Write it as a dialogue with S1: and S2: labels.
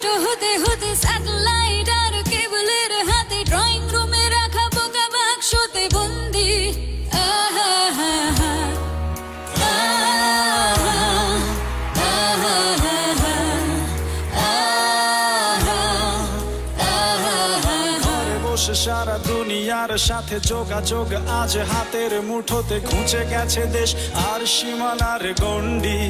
S1: হতে হতে স্যাটেলাইট আর কেবলের হাতে ড্রয়িং রুমে রাখা বোকা বাক্সতে বন্দি
S2: ঘরে বসে সারা দুনিয়ার সাথে যোগাযোগ আজ হাতের মুঠোতে, ঘুচে গেছে দেশ আর সীমানার গণ্ডি।